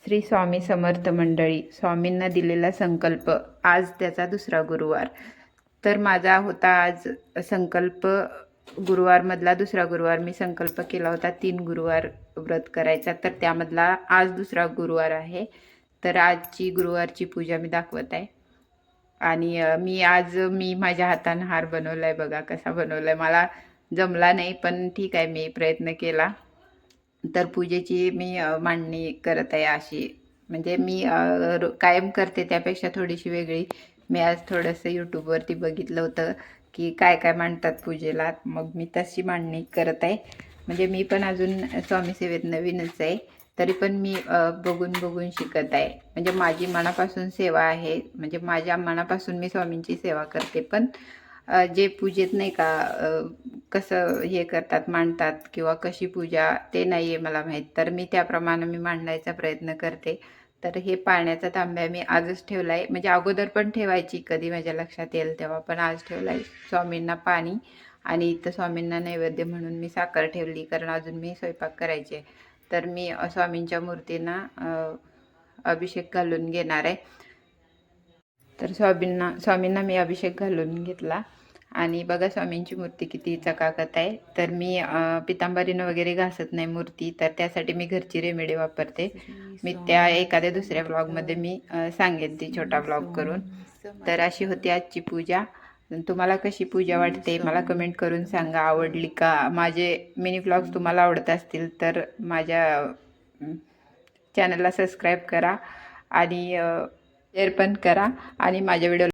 श्री स्वामी समर्थ मंडळी, स्वामींना दिलेला संकल्प, आज त्याचा दुसरा गुरुवार. तर माझा होता आज संकल्प, गुरुवारमधला दुसरा गुरुवार. मी संकल्प केला होता 3 गुरुवार व्रत करायचा, तर त्यामधला आज दुसरा गुरुवार आहे. तर आजची गुरुवारची पूजा मी दाखवत आहे. आणि मी माझ्या हाताने हार बनवला आहे. बघा कसा बनवला आहे. मला जमला नाही, पण ठीक आहे, मी प्रयत्न केला. तर पूजेची मी मांडणी करत आहे अशी, म्हणजे मी कायम करते त्यापेक्षा थोडीशी वेगळी. मी आज थोडंसं यूट्यूबवरती बघितलं होतं की काय काय मांडतात पूजेला, मग मी तशी मांडणी करत आहे. म्हणजे मी पण अजून स्वामी सेवेत नवीनच आहे, तरी पण मी बघून बघून शिकत आहे. म्हणजे माझी मनापासून सेवा आहे, म्हणजे माझ्या मनापासून मी स्वामींची सेवा करते. पण जे पूजेत नाही का कसं हे करतात, मांडतात किंवा कशी पूजा, ते नाही आहे मला माहीत. तर मी त्याप्रमाणे मांडायचा प्रयत्न करते. तर हे पाण्याचा तांब्या मी आजच ठेवला आहे, म्हणजे अगोदर पण ठेवायची कधी माझ्या लक्षात येईल तेव्हा, पण आज ठेवला आहे. स्वामींना पाणी आणि इथं स्वामींना नैवेद्य म्हणून मी साखर ठेवली, कारण अजून मी स्वयंपाक करायचे. तर मी स्वामींच्या मूर्तींना अभिषेक घालून घेणार आहे. तर स्वामींना मी अभिषेक घालून घेतला. आणि बघा स्वामींची मूर्ती किती चकाकत आहे. तर मी पितांबरीनं वगैरे घासत नाही मूर्ती, तर त्यासाठी मी घरची रेमेडी वापरते. मी त्या एखाद्या दुसऱ्या ब्लॉगमध्ये मी सांगेन, ती छोटा ब्लॉग करून. तर अशी होती आजची पूजा. तुम्हाला कशी पूजा वाटते मला कमेंट करून सांगा. आवडली का? माझे मिनी ब्लॉग्स तुम्हाला आवडत असतील तर माझ्या चॅनलला सबस्क्राईब करा आणि शेअर पण करा. आणि माझ्या व्हिडिओ